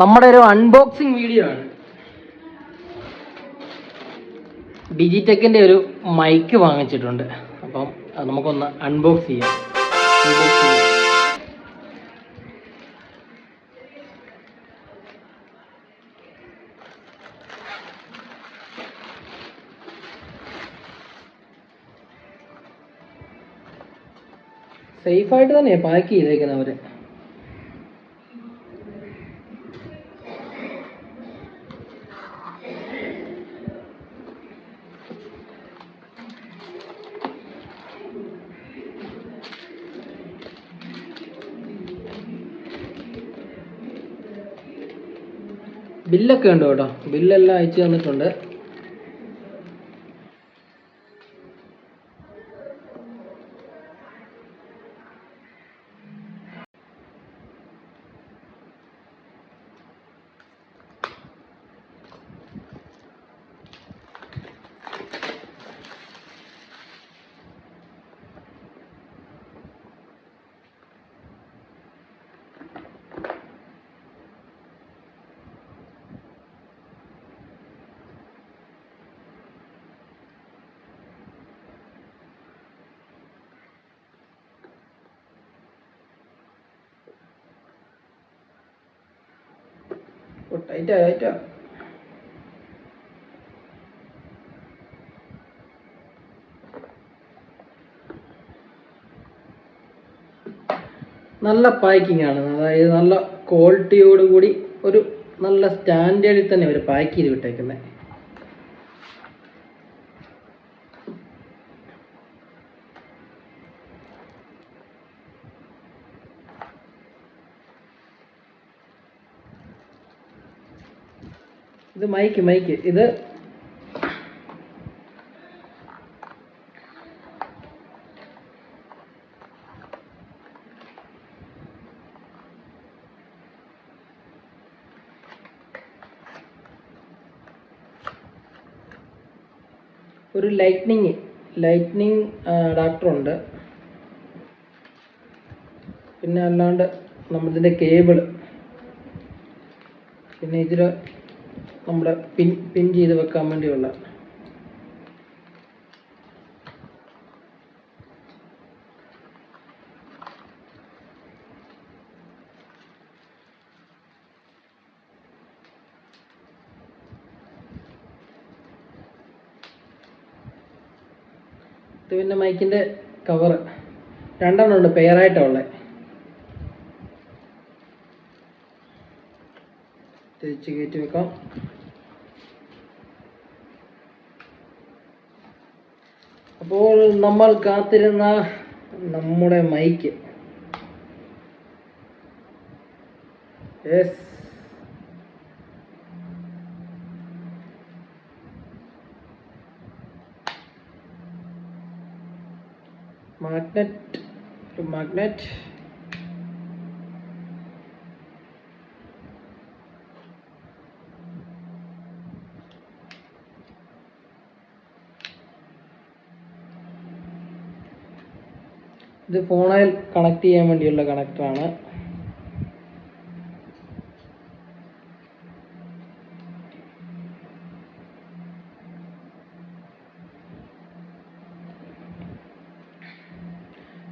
നമ്മുടെ ഒരു unboxing video ആണ്. ഡിജിടെക്കിൻ്റെ ഒരു മൈക്ക് വാങ്ങിച്ചിട്ടുണ്ട്. അപ്പം അത് നമുക്കൊന്ന് അൺബോക്സ് ചെയ്യാം. സേഫായിട്ട് തന്നെയാണ് പാക്ക് ചെയ്തേക്കുന്നവര്. ബില്ലൊക്കെ ഉണ്ട് കേട്ടോ, ബില്ലെല്ലാം അയച്ചു തന്നിട്ടുണ്ട്. ടൈറ്റാ നല്ല പാക്കിംഗ് ആണ്. അതായത് നല്ല ക്വാളിറ്റിയോടുകൂടി ഒരു നല്ല സ്റ്റാൻഡേർഡിൽ തന്നെ അവർ പാക്ക് ചെയ്ത് വിട്ടേക്കുന്നത്. ഇത് മൈക്ക് ഇത് ഒരു ലൈറ്റ്നിങ് അഡാപ്റ്ററുണ്ട്. പിന്നെ അല്ലാണ്ട് നമ്മളിതിൻ്റെ കേബിള്, പിന്നെ ഇതിൽ നമ്മുടെ പിൻ ചെയ്ത് വെക്കാൻ വേണ്ടിയുള്ള ഇത്. പിന്നെ മൈക്കിൻ്റെ കവറ് രണ്ടെണ്ണം ഉണ്ട്, പെയറായിട്ടുള്ളത്. തിരിച്ച് കയറ്റി വെക്കാം. അപ്പോൾ നമ്മൾ കാത്തിരുന്ന നമ്മുടെ മൈക്ക് മാഗ്നറ്റ് ഇത് ഫോണിൽ കണക്ട് ചെയ്യാൻ വേണ്ടിയുള്ള കണക്ടറാണ്.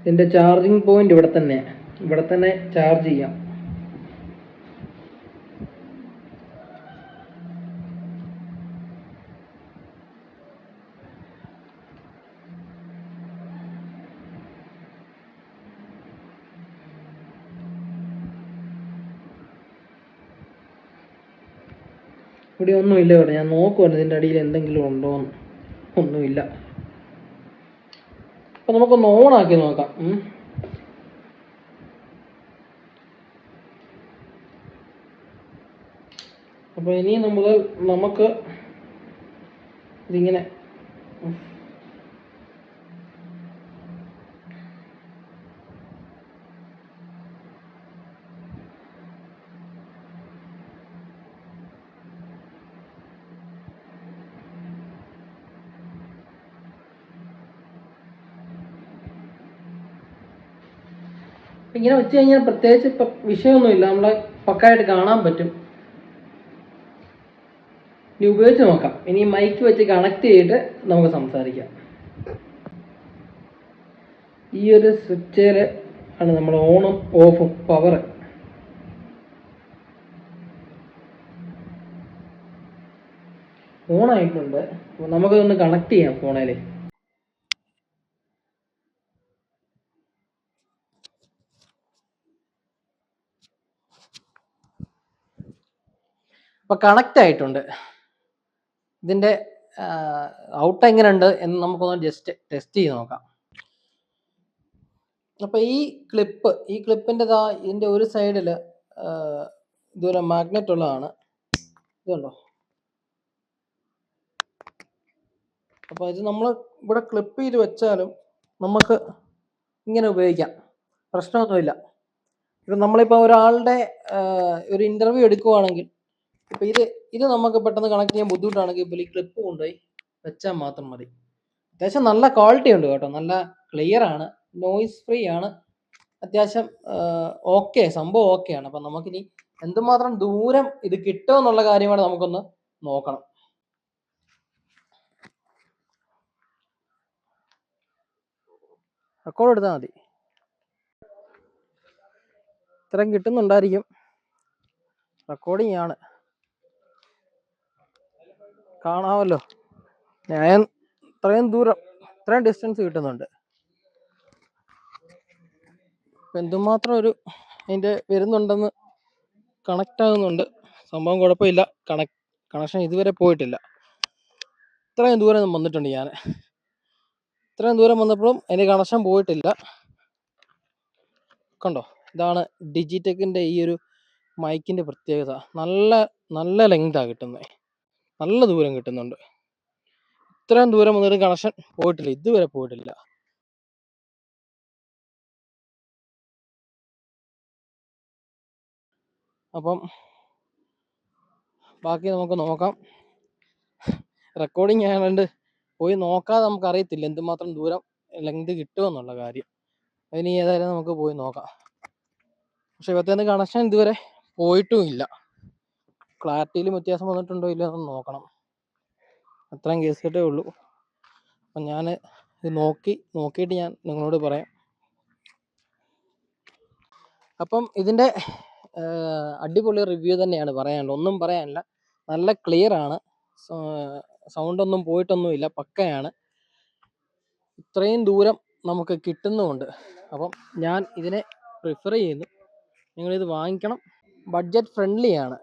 ഇതിൻ്റെ ചാർജിങ് പോയിന്റ് ഇവിടെ തന്നെ ചാർജ് ചെയ്യാം. ഇവിടെ ഒന്നുമില്ല കേട്ടോ, ഞാൻ നോക്കുവാണ് ഇതിൻ്റെ അടിയിൽ എന്തെങ്കിലും ഉണ്ടോന്ന്. ഒന്നുമില്ല. അപ്പൊ നമുക്കൊന്ന് ഓണാക്കി നോക്കാം. അപ്പൊ ഇനി മുതൽ നമുക്ക് ഇതിങ്ങനെ ഇങ്ങനെ വെച്ച് കഴിഞ്ഞാൽ പ്രത്യേകിച്ച് വിഷയമൊന്നുമില്ല, നമ്മളെ പക്കായിട്ട് കാണാൻ പറ്റും. ഇനി ഉപയോഗിച്ച് നോക്കാം. ഇനി മൈക്ക് വെച്ച് കണക്ട് ചെയ്തിട്ട് നമുക്ക് സംസാരിക്കാം. ഈ ഒരു സ്വിച്ചിൽ ആണ് നമ്മൾ ഓണും ഓഫും പവർ. ഓണായിട്ടുണ്ട്. അപ്പോൾ നമുക്കതൊന്ന് കണക്ട് ചെയ്യാം ഫോണിൽ. അപ്പോൾ കണക്റ്റ് ആയിട്ടുണ്ട്. ഇതിൻ്റെ ഔട്ട് എങ്ങനെയുണ്ട് എന്ന് നമുക്കൊന്ന് ജസ്റ്റ് ടെസ്റ്റ് ചെയ്ത് നോക്കാം. അപ്പോൾ ഈ ക്ലിപ്പിൻ്റെ ഇതിൻ്റെ ഒരു സൈഡിൽ ഇതുപോലെ മാഗ്നറ്റ് ഉള്ളതാണ്. ഇതുണ്ടോ? അപ്പോൾ ഇത് നമ്മൾ ഇവിടെ ക്ലിപ്പ് ചെയ്ത് വെച്ചാലും നമുക്ക് ഇങ്ങനെ ഉപയോഗിക്കാം, പ്രശ്നമൊന്നുമില്ല. ഇപ്പം നമ്മളിപ്പോൾ ഒരാളുടെ ഒരു ഇൻ്റർവ്യൂ എടുക്കുവാണെങ്കിൽ ഇപ്പോൾ ഇത് നമുക്ക് പെട്ടെന്ന് കണക്ട് ചെയ്യാൻ ബുദ്ധിമുട്ടാണെങ്കിൽ ഇപ്പോൾ ഈ ക്ലിപ്പ് കൊണ്ടുപോയി വെച്ചാൽ മാത്രം മതി. അത്യാവശ്യം നല്ല ക്വാളിറ്റി ഉണ്ട് കേട്ടോ, നല്ല ക്ലിയർ ആണ്, നോയിസ് ഫ്രീ ആണ്, അത്യാവശ്യം ഓക്കെ, സംഭവം ഓക്കെയാണ്. അപ്പം നമുക്കിനി എന്തുമാത്രം ദൂരം ഇത് കിട്ടുമെന്നുള്ള കാര്യമാണ് നമുക്കൊന്ന് നോക്കണം. റെക്കോർഡ് എടുത്താൽ മതി. ഇത്രയും കിട്ടുന്നുണ്ടായിരിക്കും. റെക്കോർഡിംഗ് ആണ്, കാണാമല്ലോ. ഞാൻ ഇത്രയും ദൂരം, ഇത്രയും ഡിസ്റ്റൻസ് കിട്ടുന്നുണ്ട്. അപ്പം എന്തുമാത്രം ഒരു അതിൻ്റെ വരുന്നുണ്ടെന്ന്, കണക്റ്റ് ആകുന്നുണ്ട്, സംഭവം കുഴപ്പമില്ല. കണക്ഷൻ ഇതുവരെ പോയിട്ടില്ല. ഇത്രയും ദൂരം വന്നിട്ടുണ്ട് ഞാൻ. ഇത്രയും ദൂരം വന്നപ്പോഴും അതിൻ്റെ കണക്ഷൻ പോയിട്ടില്ല. കണ്ടോ? ഇതാണ് ഡിജിടെക്കിൻ്റെ ഈ ഒരു മൈക്കിൻ്റെ പ്രത്യേകത. നല്ല ലെങ്താണ് കിട്ടുന്നത്, നല്ല ദൂരം കിട്ടുന്നുണ്ട്. ഇത്രയും ദൂരം വന്നിട്ട് കണക്ഷൻ പോയിട്ടില്ല, ഇതുവരെ പോയിട്ടില്ല. അപ്പം ബാക്കി നമുക്ക് നോക്കാം. റെക്കോർഡിങ് ആയതുകൊണ്ട് പോയി നോക്കാതെ നമുക്ക് അറിയത്തില്ല എന്തുമാത്രം ദൂരം ലെങ്ത് കിട്ടുമെന്നുള്ള കാര്യം. അതിന് ഏതായാലും നമുക്ക് പോയി നോക്കാം. പക്ഷെ ഇവത്തേന്ന് കണക്ഷൻ ഇതുവരെ പോയിട്ടും ഇല്ല. ക്ലാരിറ്റിയിലും വ്യത്യാസം വന്നിട്ടുണ്ടോ ഇല്ലയോ എന്ന് നോക്കണം. അത്രയും കേസിട്ടേ ഉള്ളൂ. അപ്പം ഞാൻ ഇത് നോക്കിയിട്ട് ഞാൻ നിങ്ങളോട് പറയാം. അപ്പം ഇതിൻ്റെ അടിപൊളി റിവ്യൂ തന്നെയാണ് പറയാനുള്ളത്, ഒന്നും പറയാനില്ല. നല്ല ക്ലിയർ ആണ്, സൗണ്ടൊന്നും പോയിട്ടൊന്നുമില്ല, പക്കയാണ്. ഇത്രയും ദൂരം നമുക്ക് കിട്ടുന്നുമുണ്ട്. അപ്പം ഞാൻ ഇതിനെ പ്രിഫർ ചെയ്യുന്നു. നിങ്ങളിത് വാങ്ങിക്കണം. ബഡ്ജറ്റ് ഫ്രണ്ട്ലി ആണ്.